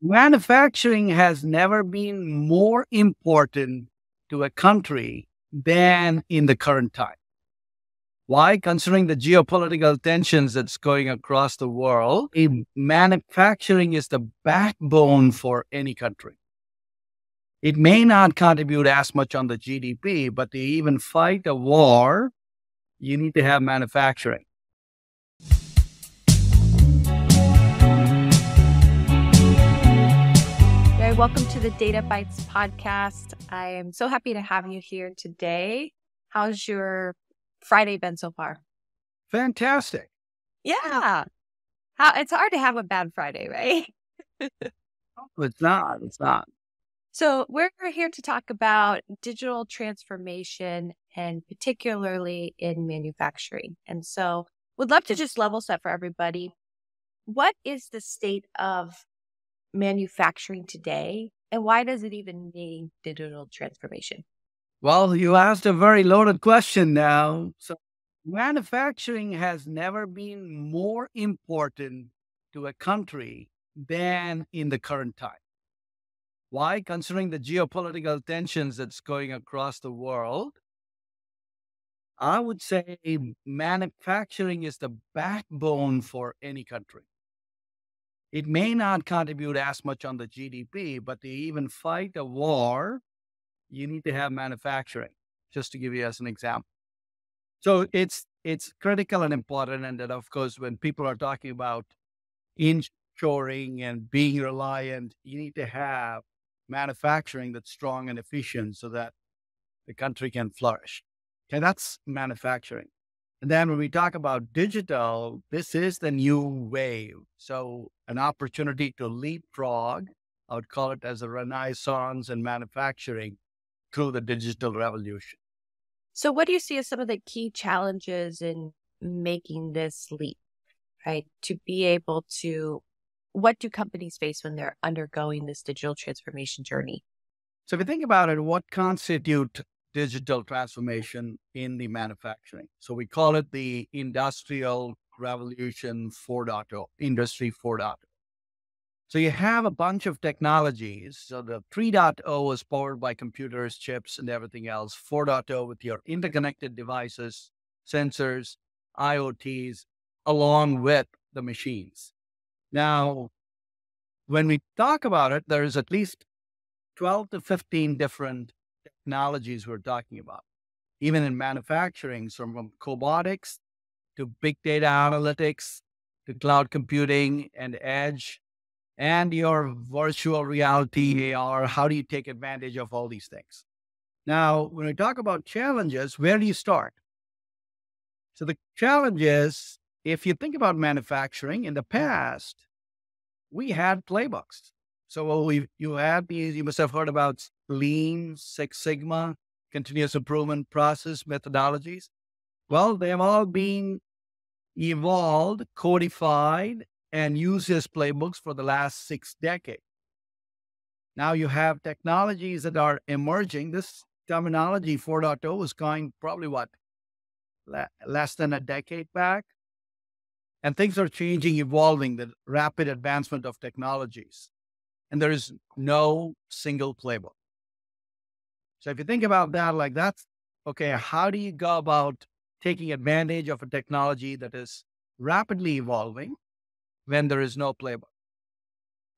Manufacturing has never been more important to a country than in the current time. Why? Considering the geopolitical tensions that's going across the world, manufacturing is the backbone for any country. It may not contribute as much on the GDP, but to even fight a war, you need to have manufacturing. Welcome to the Data Bytes podcast. I am so happy to have you here today. How's your Friday been so far? Fantastic. Yeah. It's hard to have a bad Friday, right? It's not. So we're here to talk about digital transformation and particularly in manufacturing. And so would love to just level set for everybody. What is the state of manufacturing today, and why does it even need digital transformation? Well, you asked a very loaded question now. So, manufacturing has never been more important to a country than in the current time. Why? Considering the geopolitical tensions that's going across the world, I would say manufacturing is the backbone for any country. It may not contribute as much on the GDP, but to even fight a war, you need to have manufacturing, just to give you as an example. So it's critical and important. And that, of course, when people are talking about inshoring and being reliant, you need to have manufacturing that's strong and efficient so that the country can flourish. Okay, that's manufacturing. And then when we talk about digital, this is the new wave. So an opportunity to leapfrog, I would call it as a renaissance in manufacturing through the digital revolution. So what do you see as some of the key challenges in making this leap, right? To be able to, what do companies face when they're undergoing this digital transformation journey? So if you think about it, what constitute digital transformation in the manufacturing? So we call it the Industrial Revolution 4.0, Industry 4.0. So you have a bunch of technologies. So the 3.0 is powered by computers, chips, and everything else. 4.0 with your interconnected devices, sensors, IoTs, along with the machines. Now, when we talk about it, there's at least 12 to 15 different technologies we're talking about. Even in manufacturing, from cobotics to big data analytics to cloud computing and edge and your virtual reality, AR, how do you take advantage of all these things? Now, when we talk about challenges, where do you start? So the challenge is, if you think about manufacturing in the past, we had playbooks. So you had these, you must have heard about Lean, Six Sigma, continuous improvement process methodologies. Well, they have all been evolved, codified, and used as playbooks for the last 6 decades. Now you have technologies that are emerging. This terminology 4.0 was coined probably less than a decade back. And things are changing, evolving, the rapid advancement of technologies. And there is no single playbook. So if you think about that, like that's okay, how do you go about taking advantage of a technology that is rapidly evolving when there is no playbook?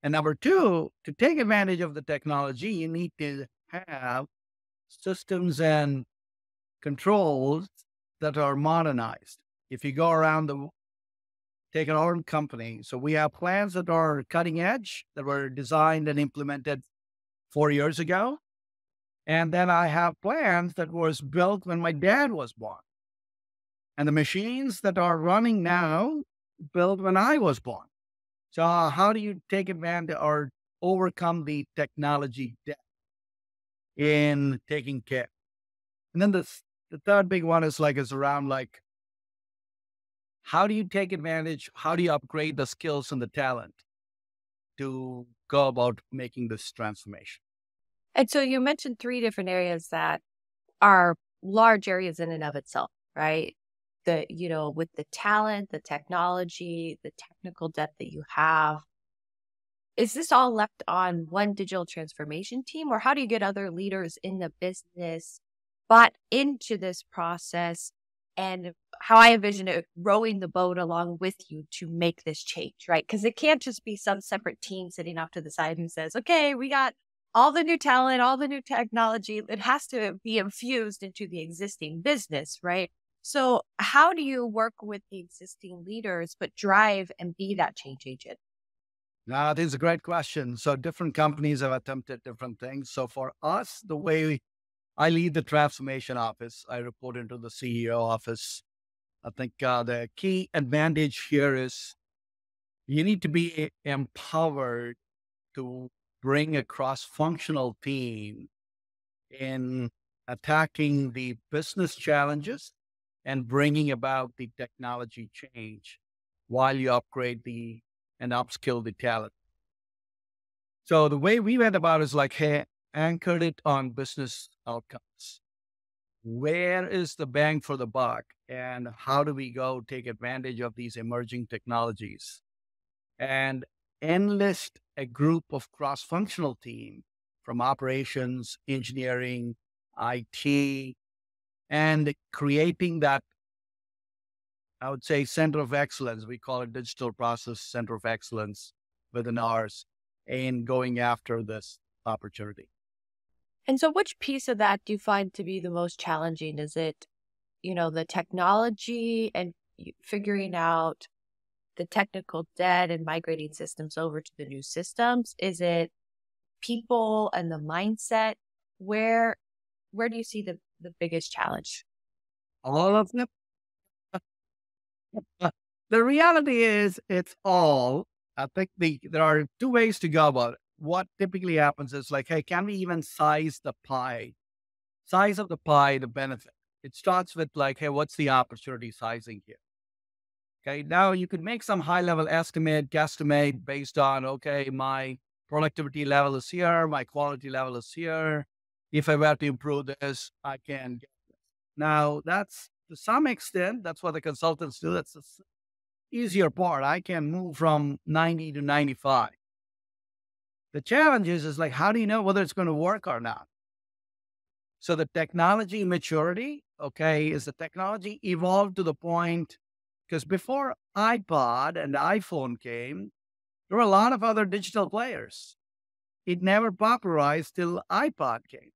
And number two, to take advantage of the technology, you need to have systems and controls that are modernized. If you go around take our own company. So we have plans that are cutting edge that were designed and implemented 4 years ago. And then I have plans that was built when my dad was born. And the machines that are running now, built when I was born. So how do you take advantage or overcome the technology debt in taking care? And then the third big one is around how do you take advantage? How do you upgrade the skills and the talent to go about making this transformation? And so you mentioned 3 different areas that are large areas in and of itself, right? With the talent, the technology, the technical debt that you have. is this all left on one digital transformation team, or how do you get other leaders in the business bought into this process? And how I envision it, rowing the boat along with you to make this change, right? Because it can't just be some separate team sitting off to the side who says, okay, we got all the new talent, all the new technology. It has to be infused into the existing business, right? So, how do you work with the existing leaders, but drive and be that change agent? Now, this is a great question. So different companies have attempted different things. So for us, the way I lead the transformation office, I report into the CEO office. I think the key advantage here is you need to be empowered to bring a cross-functional team in attacking the business challenges and bringing about the technology change while you upgrade the and upskill the talent. So the way we went about is like, hey, anchored it on business outcomes. Where is the bang for the buck? And how do we go take advantage of these emerging technologies? And enlist a group of cross-functional team from operations, engineering, IT, and creating that, I would say, center of excellence. We call it digital process center of excellence within ours in going after this opportunity. And so, which piece of that do you find to be the most challenging? Is it, the technology and figuring out the technical debt and migrating systems over to the new systems? Is it people and the mindset? Where where do you see the biggest challenge? All of them. The reality is, it's all. I think there are two ways to go about it. What typically happens is like, hey, can we even size the pie? Size of the pie, the benefit. It starts with like, hey, what's the opportunity sizing here? Okay, now you could make some high level estimate, guesstimate based on, okay, my productivity level is here, my quality level is here. If I were to improve this, I can get this. Now, that's to some extent, that's what the consultants do. That's the easier part. I can move from 90 to 95. The challenge is like, how do you know whether it's going to work or not? So the technology maturity, okay, is the technology evolved to the point, because before iPod and iPhone came, there were a lot of other digital players. It never popularized till iPod came,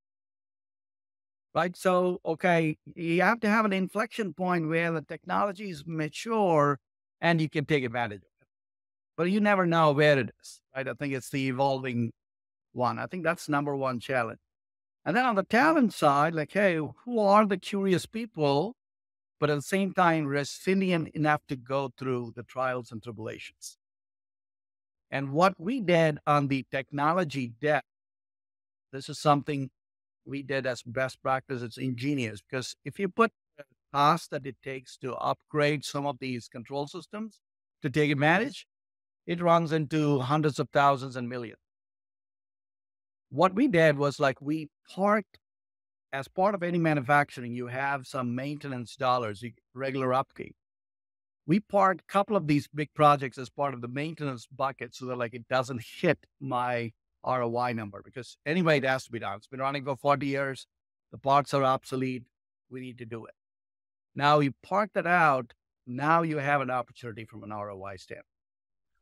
right? So, okay, you have to have an inflection point where the technology is mature and you can take advantage of it. But you never know where it is, right? I think it's the evolving one. I think that's number one challenge. And then on the talent side, like, hey, who are the curious people, but at the same time resilient enough to go through the trials and tribulations? And what we did on the technology debt, this is something we did as best practice. It's ingenious because if you put the cost that it takes to upgrade some of these control systems to take advantage, it runs into hundreds of thousands and millions. What we did was like we parked, as part of any manufacturing, you have some maintenance dollars, regular upkeep. We parked a couple of these big projects as part of the maintenance bucket so that like it doesn't hit my ROI number, because anyway, it has to be done. It's been running for 40 years. The parts are obsolete. We need to do it. Now you park that out. Now you have an opportunity from an ROI standpoint.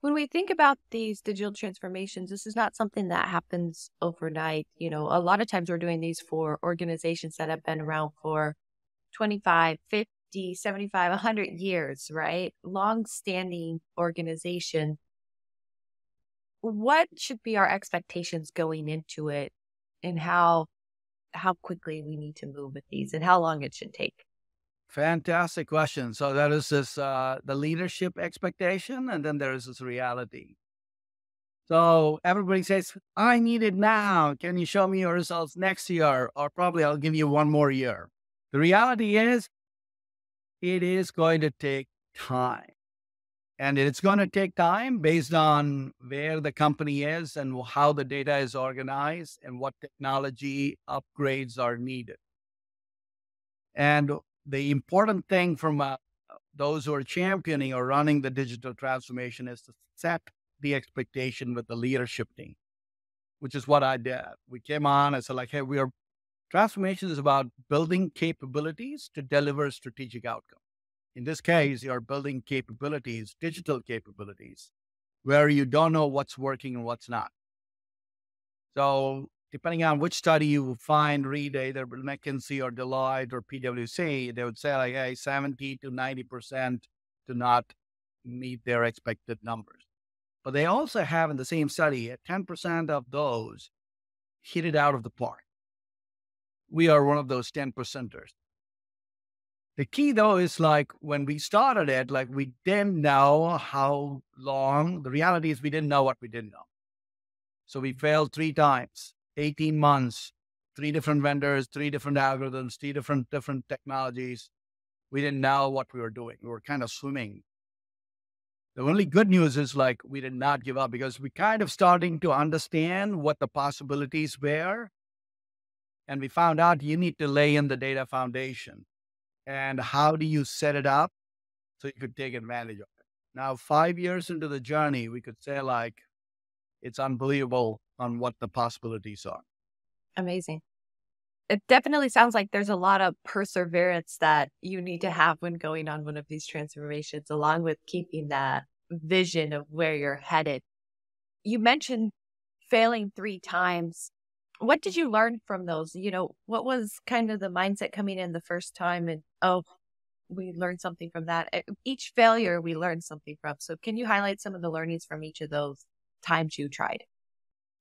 When we think about these digital transformations, this is not something that happens overnight. A lot of times we're doing these for organizations that have been around for 25, 50, 75, 100 years, right? Long-standing organization. What should be our expectations going into it, and how quickly we need to move with these and how long it should take? Fantastic question. So that is this the leadership expectation, and then there is this reality. So everybody says, I need it now. Can you show me your results next year? Or probably I'll give you one more year. The reality is, it is going to take time. And it's going to take time based on where the company is and how the data is organized and what technology upgrades are needed. And the important thing from those who are championing or running the digital transformation is to set the expectation with the leadership team, which is what I did. We came on and said like, hey, transformation is about building capabilities to deliver strategic outcomes. In this case, you're building capabilities, digital capabilities, where you don't know what's working and what's not. So depending on which study you find, read either McKinsey or Deloitte or PwC, they would say like, hey, 70 to 90% do not meet their expected numbers. But they also have in the same study, 10% of those hit it out of the park. We are one of those 10 percenters. The key though is like when we started it, like we didn't know how long. The reality is we didn't know what we didn't know. So we failed 3 times, 18 months, 3 different vendors, 3 different algorithms, 3 different technologies. We didn't know what we were doing. We were kind of swimming. The only good news is like we did not give up because we kind of starting to understand what the possibilities were. And we found out you need to lay in the data foundation. And how do you set it up so you could take advantage of it? Now, 5 years into the journey, we could say like, it's unbelievable on what the possibilities are. Amazing. It definitely sounds like there's a lot of perseverance that you need to have when going on one of these transformations, along with keeping that vision of where you're headed. You mentioned failing 3 times. What did you learn from those? What was kind of the mindset coming in the first time and, oh, we learned something from that. Each failure we learned something from. So can you highlight some of the learnings from each of those times you tried?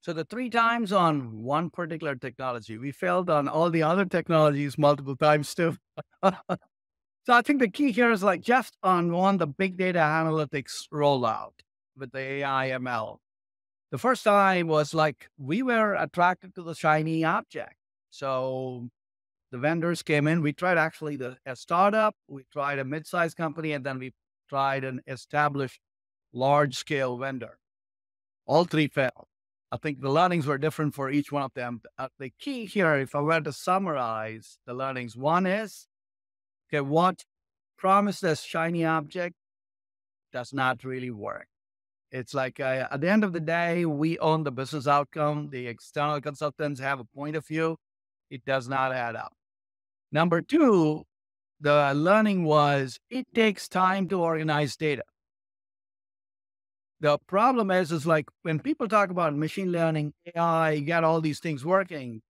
So the 3 times on one particular technology, we failed on all the other technologies multiple times too. So I think the key here is like just on the big data analytics rollout with the AI ML. The first time was like we were attracted to the shiny object. So the vendors came in. We tried actually a startup, we tried a mid-sized company, and then we tried an established large-scale vendor. All 3 failed. I think the learnings were different for each one of them. The key here, if I were to summarize the learnings, one is, okay, what promised as shiny object does not really work. It's like at the end of the day, we own the business outcome. The external consultants have a point of view. It does not add up. Number 2, the learning was it takes time to organize data. The problem is like when people talk about machine learning, AI, you got all these things working.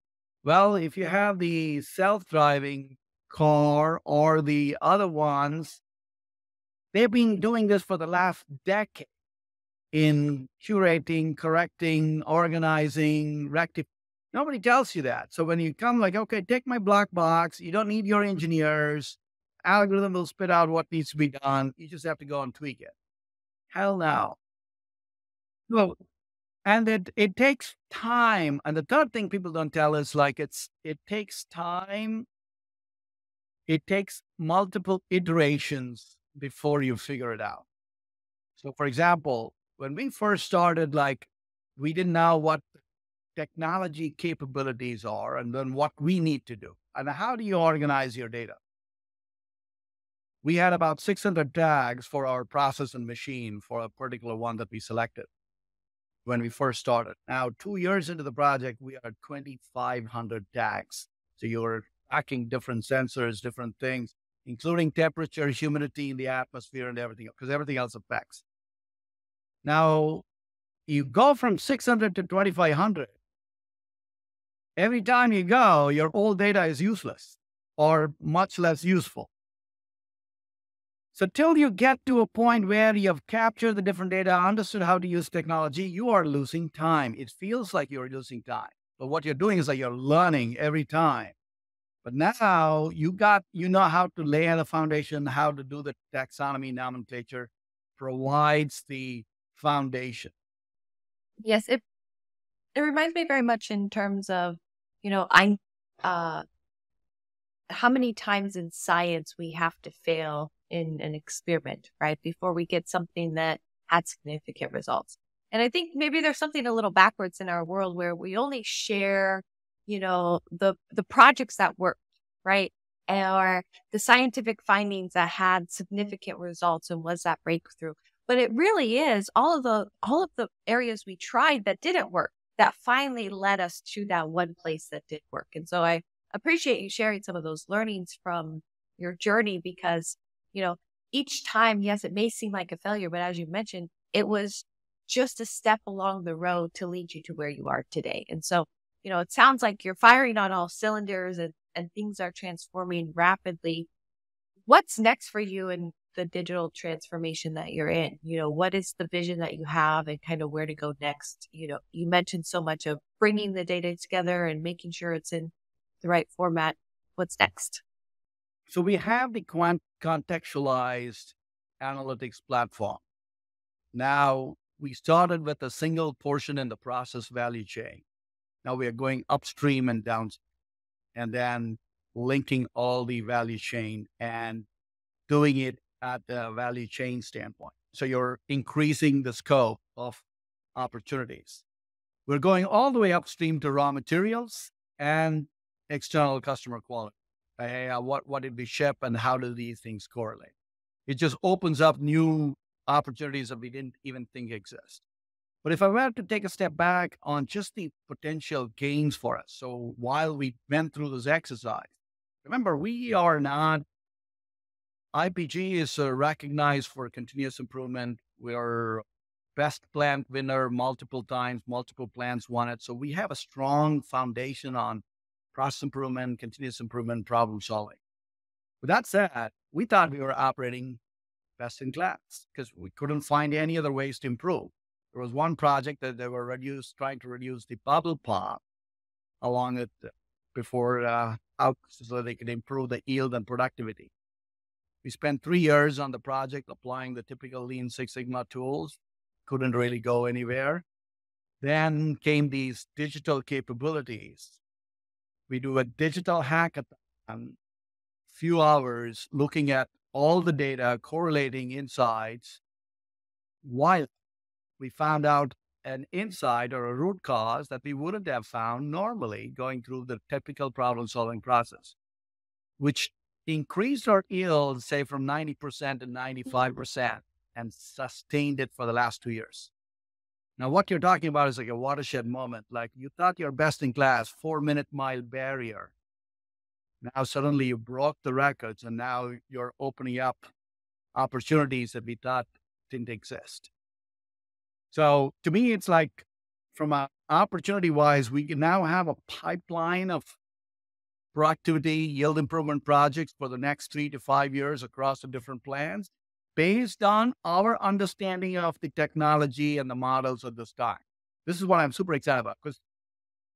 Well, if you have the self-driving car or the other ones, they've been doing this for the last decade in curating, correcting, organizing, rectifying. Nobody tells you that. So when you come like, okay, take my black box, you don't need your engineers. Algorithm will spit out what needs to be done. You just have to go and tweak it. Hell no. Well, and it takes time. And the third thing people don't tell is like it takes time. It takes multiple iterations before you figure it out. So for example, when we first started, like we didn't know what technology capabilities are and then what we need to do. And how do you organize your data? We had about 600 tags for our process and machine for a particular one that we selected when we first started. Now, 2 years into the project, we are 2,500 tags. So you're tracking different sensors, different things, including temperature, humidity in the atmosphere and everything, because everything else affects. Now, you go from 600 to 2,500. Every time you go, your old data is useless or much less useful. So till you get to a point where you have captured the different data, understood how to use technology, you are losing time. It feels like you're losing time. But what you're doing is that you're learning every time. But now you know how to lay out the foundation, how to do the taxonomy nomenclature provides the foundation. Yes, it reminds me very much in terms of, how many times in science we have to fail in an experiment, right? Before we get something that had significant results. And I think maybe there's something a little backwards in our world where we only share, the projects that worked, right? Or the scientific findings that had significant results and was that breakthrough. But it really is all of the areas we tried that didn't work that finally led us to that one place that did work. And so I appreciate you sharing some of those learnings from your journey because, you know, each time, yes, it may seem like a failure, but as you mentioned, it was just a step along the road to lead you to where you are today. And so, it sounds like you're firing on all cylinders and things are transforming rapidly. What's next for you in the digital transformation that you're in? What is the vision that you have and kind of where to go next? You mentioned so much of bringing the data together and making sure it's in the right format. What's next? So we have the contextualized analytics platform. Now, we started with a single portion in the process value chain. Now we are going upstream and downstream, and then linking all the value chain and doing it at the value chain standpoint. So you're increasing the scope of opportunities. We're going all the way upstream to raw materials and external customer quality. What did we ship and how do these things correlate? It just opens up new opportunities that we didn't even think exist. But if I were to take a step back on just the potential gains for us, so while we went through this exercise, remember, we are not, IPG is recognized for continuous improvement. We're best plant winner multiple times, multiple plants won it. So we have a strong foundation on process improvement, continuous improvement, problem solving. With that said, we thought we were operating best in class because we couldn't find any other ways to improve. There was one project that they were trying to reduce the bubble pop along it before out so they could improve the yield and productivity. We spent 3 years on the project applying the typical Lean Six Sigma tools. Couldn't really go anywhere. Then came these digital capabilities. We do a digital hackathon, few hours looking at all the data, correlating insights. While we found out an insight or a root cause that we wouldn't have found normally going through the typical problem solving process, which increased our yield, say from 90% to 95% and sustained it for the last 2 years. Now, what you're talking about is like a watershed moment. Like you thought you're best in class, 4-minute mile barrier. Now suddenly you broke the records and now you're opening up opportunities that we thought didn't exist. So to me, it's like from a opportunity wise, we can now have a pipeline of productivity, yield improvement projects for the next 3 to 5 years across the different plans based on our understanding of the technology and the models of this time. This is what I'm super excited about because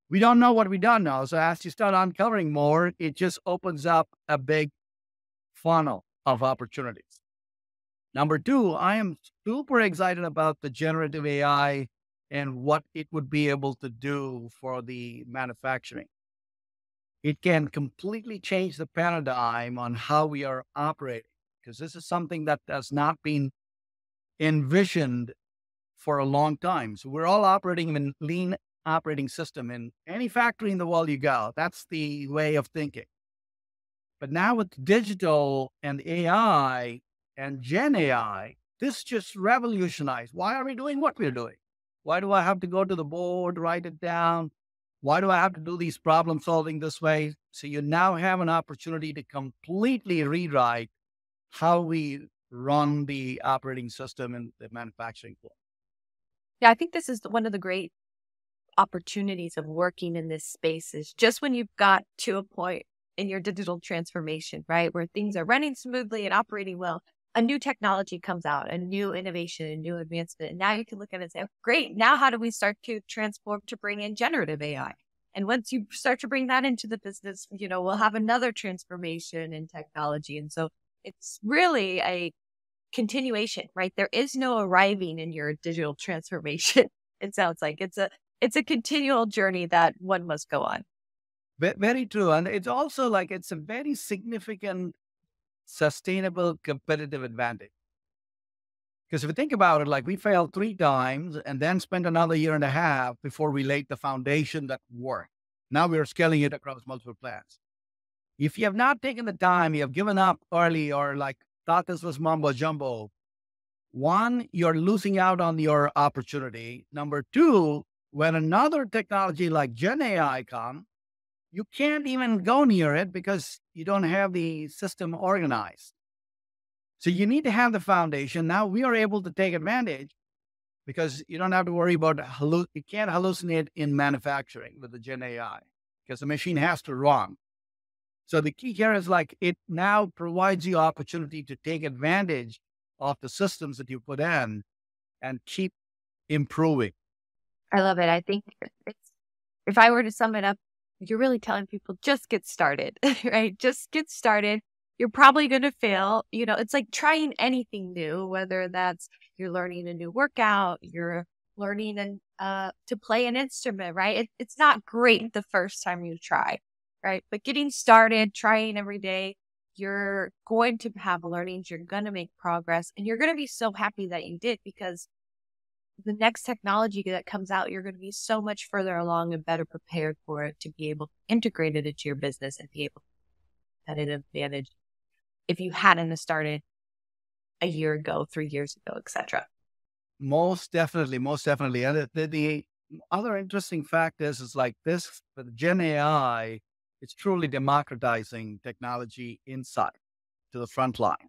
we don't know what we don't know. So as you start uncovering more, it just opens up a big funnel of opportunities. Number two, I am super excited about the generative AI and what it would be able to do for the manufacturing. It can completely change the paradigm on how we are operating because this is something that has not been envisioned for a long time. So we're all operating in lean operating system in any factory in the world you go. That's the way of thinking. But now with digital and AI and Gen AI, this just revolutionized. Why are we doing what we're doing? Why do I have to go to the board, write it down? Why do I have to do these problem solving this way? So you now have an opportunity to completely rewrite how we run the operating system in the manufacturing floor. Yeah, I think this is one of the great opportunities of working in this space is just when you've got to a point in your digital transformation, right, where things are running smoothly and operating well, a new technology comes out, a new innovation, a new advancement. And now you can look at it and say, oh, great, now how do we start to transform to bring in generative AI? And once you start to bring that into the business, we'll have another transformation in technology. And so it's really a continuation, right? There is no arriving in your digital transformation. It sounds like it's a continual journey that one must go on. Very true. And it's also like it's a very significant sustainable competitive advantage. Because if you think about it, like we failed 3 times and then spent another 1.5 years before we laid the foundation that worked. Now we're scaling it across multiple plants. If you have not taken the time, you have given up early or like thought this was mumbo jumbo, One, you're losing out on your opportunity. Number two, when another technology like Gen AI comes, you can't even go near it because you don't have the system organized. So you need to have the foundation. Now we are able to take advantage because you don't have to worry about you can't hallucinate in manufacturing with the Gen AI because the machine has to run. So the key here is like it now provides you opportunity to take advantage of the systems that you put in and keep improving. I love it. I think if I were to sum it up, you're really telling people just get started, right? Just get started. You're probably going to fail. It's like trying anything new, whether that's you're learning a new workout, you're learning to play an instrument, right? It's not great the first time you try, right? But getting started, trying every day, you're going to have learnings, you're going to make progress, and you're going to be so happy that you did because the next technology that comes out, you're going to be so much further along and better prepared for it to be able to integrate it into your business and be able to have an advantage if you hadn't started a year ago, 3 years ago, etc. Most definitely, most definitely. And the other interesting fact is like this with Gen AI, it's truly democratizing technology insight to the front line.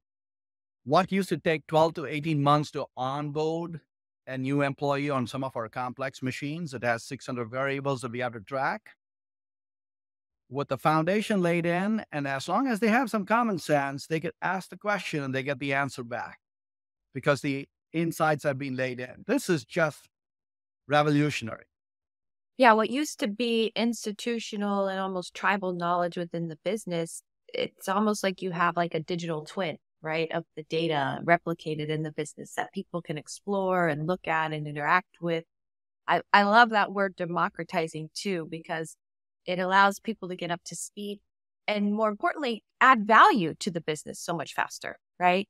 What used to take 12 to 18 months to onboard a new employee on some of our complex machines that has 600 variables that we have to track, with the foundation laid in, and as long as they have some common sense, they could ask the question and they get the answer back because the insights have been laid in. This is just revolutionary. Yeah, what used to be institutional and almost tribal knowledge within the business, it's almost like you have like a digital twin, right, of the data replicated in the business that people can explore and look at and interact with. I love that word democratizing too, because it allows people to get up to speed and more importantly, add value to the business so much faster, right?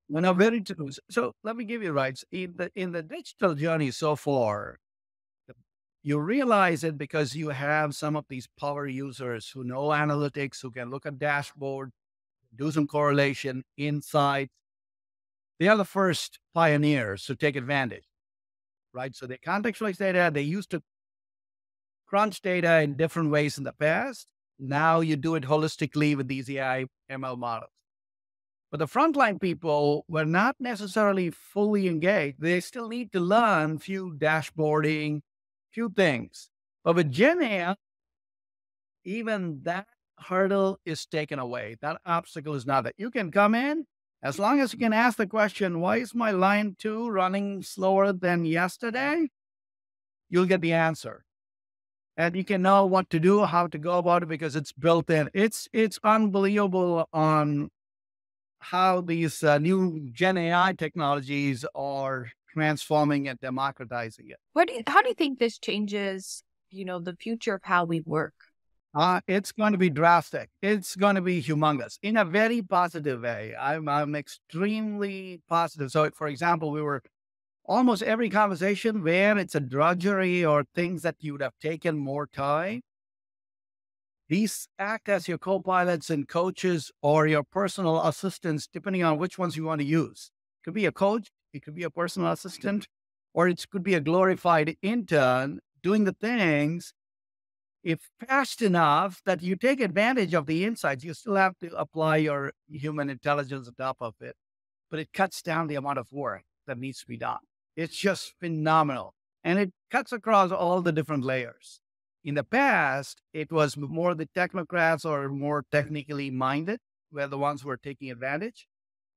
Very true. So let me give you rights. In the digital journey so far, you realize it because you have some of these power users who know analytics, who can look at dashboard, do some correlation, insights. They are the first pioneers to take advantage, right? So they contextualize data. They used to crunch data in different ways in the past. Now you do it holistically with these AI ML models. But the frontline people were not necessarily fully engaged. They still need to learn few dashboarding, few things. But with Gen AI, even that hurdle is taken away. That obstacle is not that. You can come in as long as you can ask the question, why is my line 2 running slower than yesterday? You'll get the answer. And you can know what to do, how to go about it because it's built in. It's unbelievable on how these new Gen AI technologies are transforming and democratizing it. How do you think this changes, the future of how we work? It's going to be drastic. It's going to be humongous in a very positive way. I'm extremely positive. So, for example, we were almost every conversation where it's a drudgery or things that you would have taken more time. These act as your co-pilots and coaches or your personal assistants, depending on which ones you want to use. It could be a coach, it could be a personal assistant, or it could be a glorified intern doing the things if fast enough that you take advantage of the insights. You still have to apply your human intelligence on top of it, but it cuts down the amount of work that needs to be done. It's just phenomenal. And it cuts across all the different layers. In the past, it was more the technocrats or more technically minded were the ones who were taking advantage.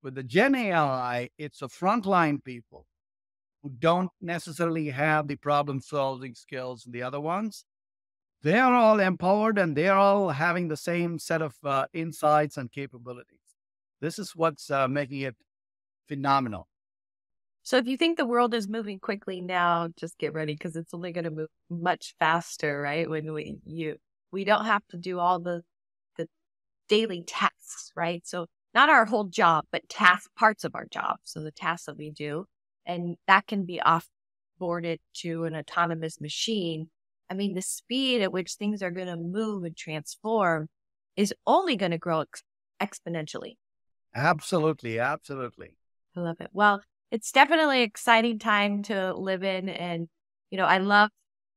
With the Gen AI, it's the frontline people who don't necessarily have the problem solving skills and the other ones. They are all empowered and they're all having the same set of insights and capabilities. This is what's making it phenomenal. So if you think the world is moving quickly now, just get ready because it's only going to move much faster, right? When we don't have to do all the daily tasks, right? So not our whole job, but parts of our job. So the tasks that we do, and that can be offboarded to an autonomous machine. I mean, the speed at which things are going to move and transform is only going to grow exponentially. Absolutely. Absolutely. I love it. Well, it's definitely an exciting time to live in. And, I love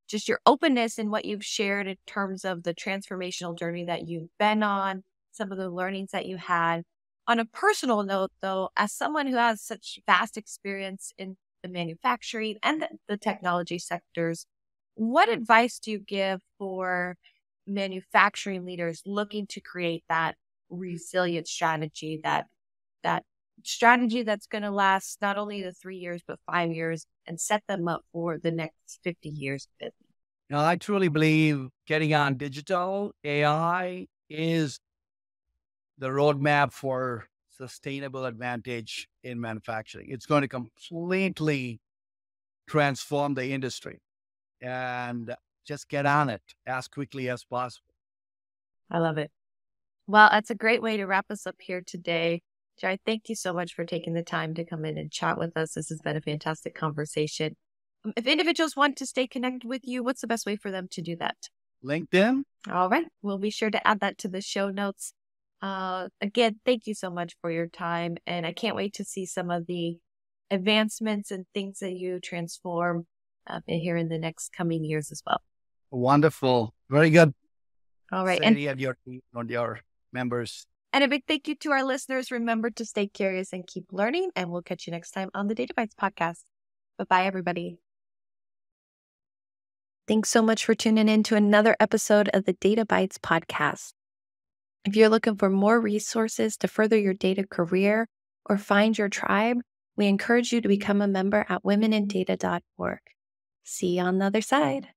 just your openness and what you've shared in terms of the transformational journey that you've been on, some of the learnings that you had. On a personal note, though, as someone who has such vast experience in the manufacturing and the technology sectors, what advice do you give for manufacturing leaders looking to create that resilient strategy, that strategy that's going to last not only the 3 years, but 5 years and set them up for the next 50 years of business? Now, I truly believe getting on digital AI is the roadmap for sustainable advantage in manufacturing. It's going to completely transform the industry, and just get on it as quickly as possible. I love it. Well, that's a great way to wrap us up here today. Jai, thank you so much for taking the time to come in and chat with us. This has been a fantastic conversation. If individuals want to stay connected with you, what's the best way for them to do that? LinkedIn. All right. We'll be sure to add that to the show notes. Again, thank you so much for your time. And I can't wait to see some of the advancements and things that you transform here in the next coming years as well. Wonderful. Very good. All right. Sadie and your team and your members. And a big thank you to our listeners. Remember to stay curious and keep learning. And we'll catch you next time on the Data Bytes podcast. Bye-bye, everybody. Thanks so much for tuning in to another episode of the Data Bytes podcast. If you're looking for more resources to further your data career or find your tribe, we encourage you to become a member at womenindata.org. See you on the other side.